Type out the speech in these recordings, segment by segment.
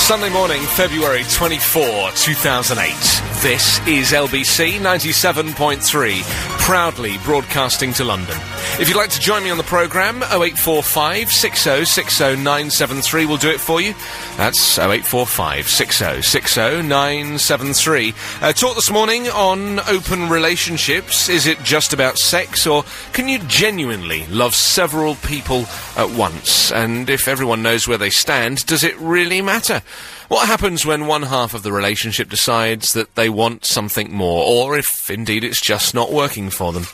Sunday morning, February 24, 2008. This is LBC 97.3, proudly broadcasting to London. If you'd like to join me on the programme, 0845 60 60 973 will do it for you. That's 0845 60 60 973. Talk this morning on open relationships. Is it just about sex, or can you genuinely love several people at once? And if everyone knows where they stand, does it really matter? What happens when one half of the relationship decides that they want something more, or if indeed it's just not working for them?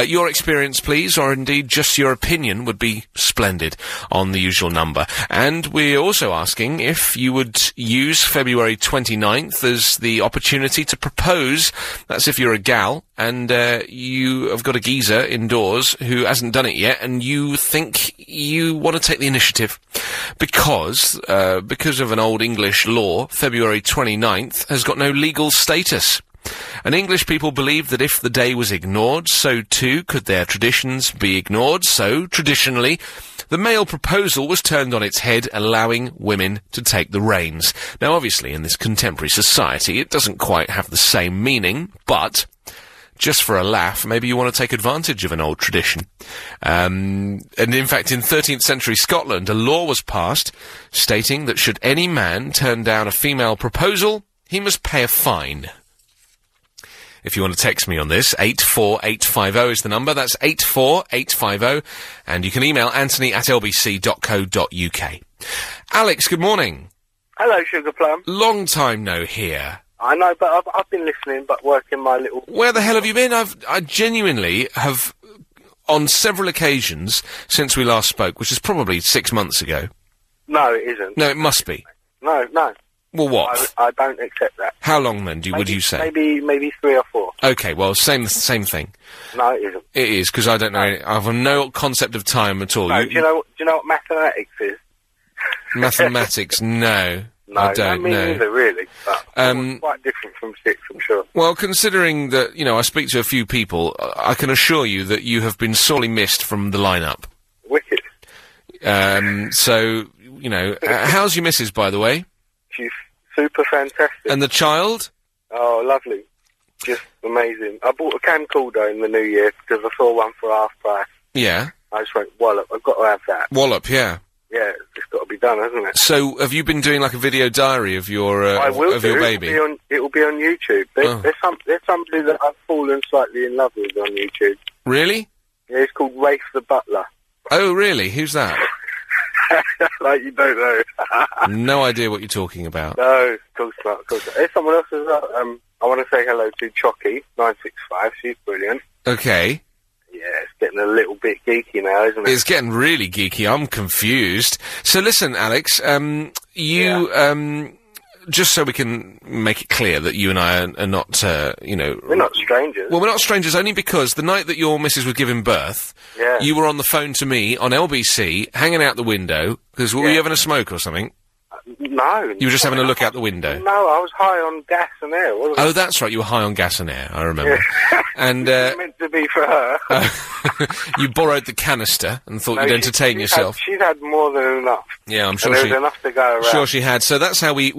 Your experience, please, or indeed just your opinion would be splendid on the usual number. And we're also asking if you would use February 29th as the opportunity to propose. That's if you're a gal and you have got a geezer indoors who hasn't done it yet, and you think you want to take the initiative. Because of an old English law, February 29th has got no legal status. And English people believe that if the day was ignored, so too could their traditions be ignored. So, traditionally, the male proposal was turned on its head, allowing women to take the reins. Now, obviously, in this contemporary society, it doesn't quite have the same meaning, but just for a laugh, maybe you want to take advantage of an old tradition. And in fact, in 13th century Scotland, a law was passed stating that should any man turn down a female proposal, he must pay a fine. If you want to text me on this, 84850 is the number. That's 84850. And you can email anthony@lbc.co.uk. Alex, good morning. Hello, Sugar Plum. Long time no hear. I know, but I've been listening, but working my little... Where the hell have you been? I genuinely have, on several occasions since we last spoke, which is probably 6 months ago. No, it isn't. No, it must be. No. Well, what? I don't accept that. How long, then, would you say? Maybe 3 or 4. Okay, well, same thing. No, it isn't. It is, because I don't know. I have no concept of time at all. No, do you know what mathematics is? Mathematics, no. No, I don't know. Neither, really. But it's quite different from 6, I'm sure. Well, considering that, I speak to a few people, I can assure you that you have been sorely missed from the lineup. Wicked. So, how's your missus, by the way? She's super fantastic. And the child? Oh, lovely. Just amazing. I bought a camcorder in the new year because I saw one for half price. Yeah. I just went, wallop, I've got to have that. Wallop, yeah. Yeah, it's got to be done, hasn't it? So, have you been doing like a video diary of your your baby? It will be on YouTube. There's somebody that I've fallen slightly in love with on YouTube. Really? Yeah, it's called Rafe the Butler. Oh, really? Who's that? Like you don't know. No idea what you're talking about. No, of course not. There's someone else as well. I want to say hello to Chocky965. She's brilliant. Okay. Yeah, it's getting a little bit geeky now, isn't it? It's getting really geeky. I'm confused. So listen, Alex, just so we can make it clear that you and I are not, We're not strangers. Well, we're not strangers only because the night that your missus was giving birth, you were on the phone to me on LBC, hanging out the window, because were you having a smoke or something? No. You were just having a look out the window? No, I was high on gas and air, wasn't I? Oh, that's right, you were high on gas and air, I remember. Yeah. And, it was meant to be for her. You borrowed the canister and thought you'd entertain yourself. She's had more than enough. Yeah, I'm sure there was enough to go around. Sure she had. So that's how we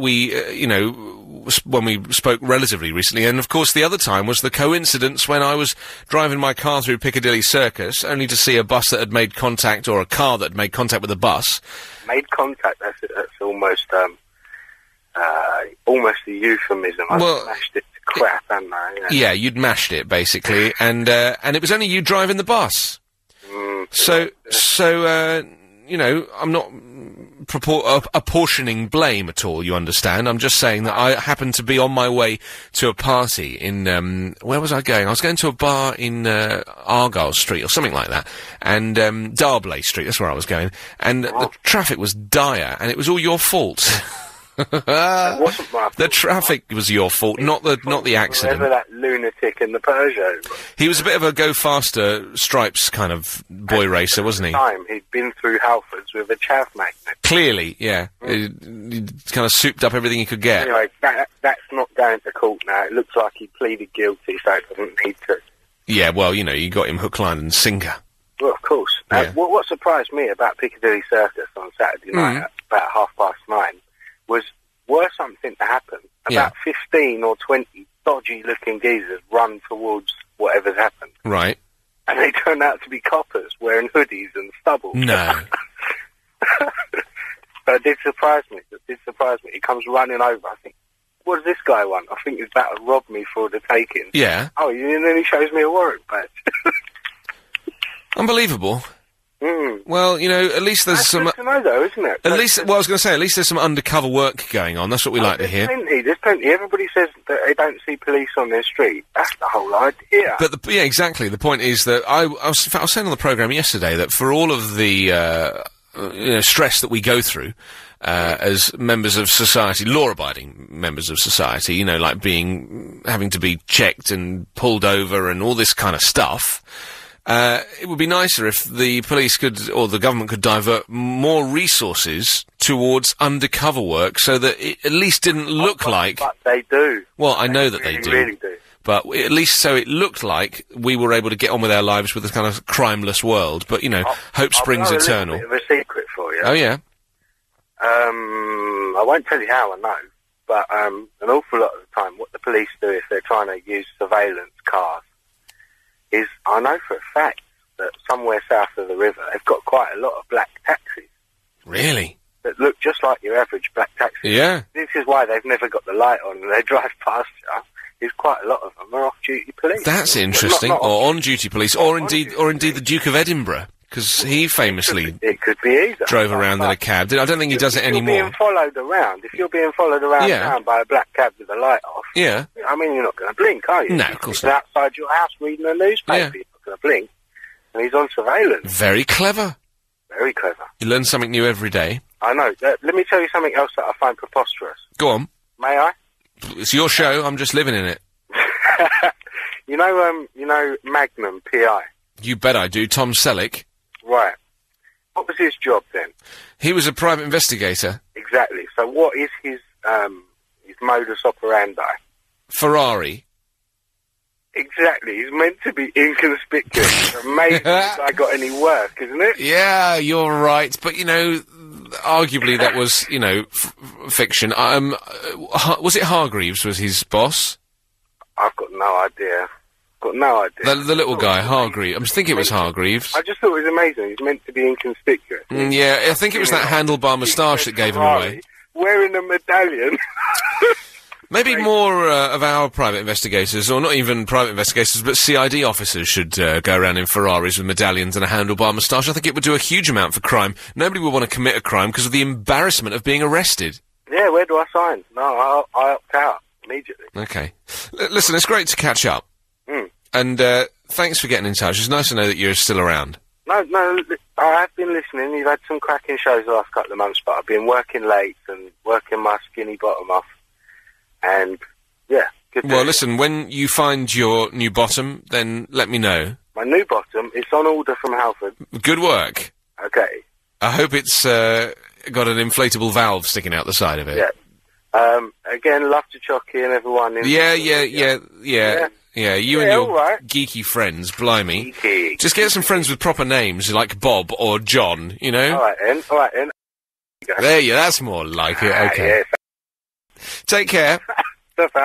when we spoke relatively recently, and of course the other time was the coincidence when I was driving my car through Piccadilly Circus, only to see a bus that had made contact, or a car that had made contact with a bus. Made contact, that's almost a euphemism. I smashed it to crap, hadn't I? Yeah, you'd mashed it, basically, and it was only you driving the bus. So, I'm not apportioning blame at all, you understand. I'm just saying that I happened to be on my way to a party in, where was I going? I was going to a bar in, Argyle Street or something like that, and, Darblay Street, that's where I was going, and the traffic was dire, and it was all your fault. It wasn't my fault. The traffic was your fault, not the accident. Whatever that lunatic in the Peugeot. He was a bit of a go faster stripes kind of boy racer, wasn't he? He'd been through Halfords with a chav magnet. Clearly, yeah. He kind of souped up everything he could get. Anyway, that's not going to court now. It looks like he pleaded guilty, so it doesn't need to. Yeah, well, you got him hook, line and sinker. Well, of course. What surprised me about Piccadilly Circus on Saturday night at about 9:30 was about 15 or 20 dodgy-looking geezers run towards whatever's happened. Right. And they turn out to be coppers wearing hoodies and stubble. No. But it did surprise me. He comes running over. I think, what does this guy want? I think he's about to rob me for the taking. Yeah. Oh, and then he shows me a warrant badge. Unbelievable. Mm. Well, at least there's That's some... good to know, though, isn't it? At least there's some undercover work going on. That's what we like to hear. There's plenty. Everybody says that they don't see police on their street. That's the whole idea. But exactly. The point is that I was saying on the programme yesterday that for all of the stress that we go through as members of society, law-abiding members of society, like having to be checked and pulled over and all this kind of stuff. It would be nicer if the police or the government could divert more resources towards undercover work so that it at least didn't look like... But they do. Well, I know that they really do. But at least so it looked like we were able to get on with our lives with this kind of crimeless world. But, hope springs eternal. I'll have a little bit of a secret for you. Oh, yeah? I won't tell you how I know, but an awful lot of the time what the police do if they're trying to use surveillance cars is, I know for a fact that somewhere south of the river they've got quite a lot of black taxis. Really? That look just like your average black taxi. Yeah. This is why they've never got the light on and they drive past you. Is quite a lot of them are off-duty police. That's interesting. Not or on-duty police. Or indeed the Duke of Edinburgh. Because he famously it could be either. drove around in a cab. I don't think he does it anymore. If you're being followed around town by a black cab with the light off, yeah. I mean, you're not going to blink, are you? No, of course not. not. Outside your house reading a newspaper, Yeah. you're not going to blink. And he's on surveillance. Very clever. Very clever. You learn something new every day. I know. Let me tell you something else that I find preposterous. Go on. May I? It's your show. I'm just living in it. You know Magnum PI? You bet I do. Tom Selleck. Right. What was his job then? He was a private investigator. Exactly. So what is his modus operandi? Ferrari. Exactly. He's meant to be inconspicuous. Amazing if I got any work, isn't it? Yeah, you're right. But, arguably that was, fiction. Was it Hargreaves was his boss? I've got no idea. The little guy, Hargreaves. I think it was Hargreaves. I just thought it was amazing. He's meant to be inconspicuous. Yeah, I think it was that handlebar moustache that gave him away. Wearing a medallion. Maybe more of our private investigators, or not even private investigators, but CID officers should go around in Ferraris with medallions and a handlebar moustache. I think it would do a huge amount for crime. Nobody would want to commit a crime because of the embarrassment of being arrested. Yeah, where do I sign? No, I opt out immediately. Okay. Listen, it's great to catch up. And thanks for getting in touch. It's nice to know that you're still around. No, I have been listening. You've had some cracking shows the last couple of months, but I've been working late and working my skinny bottom off. And, yeah, good. Well, listen, when you find your new bottom, then let me know. My new bottom, it's on order from Halford. Good work. Okay. I hope it's got an inflatable valve sticking out the side of it. Yeah. Again, love to Chucky and everyone. Yeah, you and your right. geeky friends, blimey. Geeky. Just get some friends with proper names, like Bob or John, All right, then. There you, that's more like it, okay. Yeah. Take care.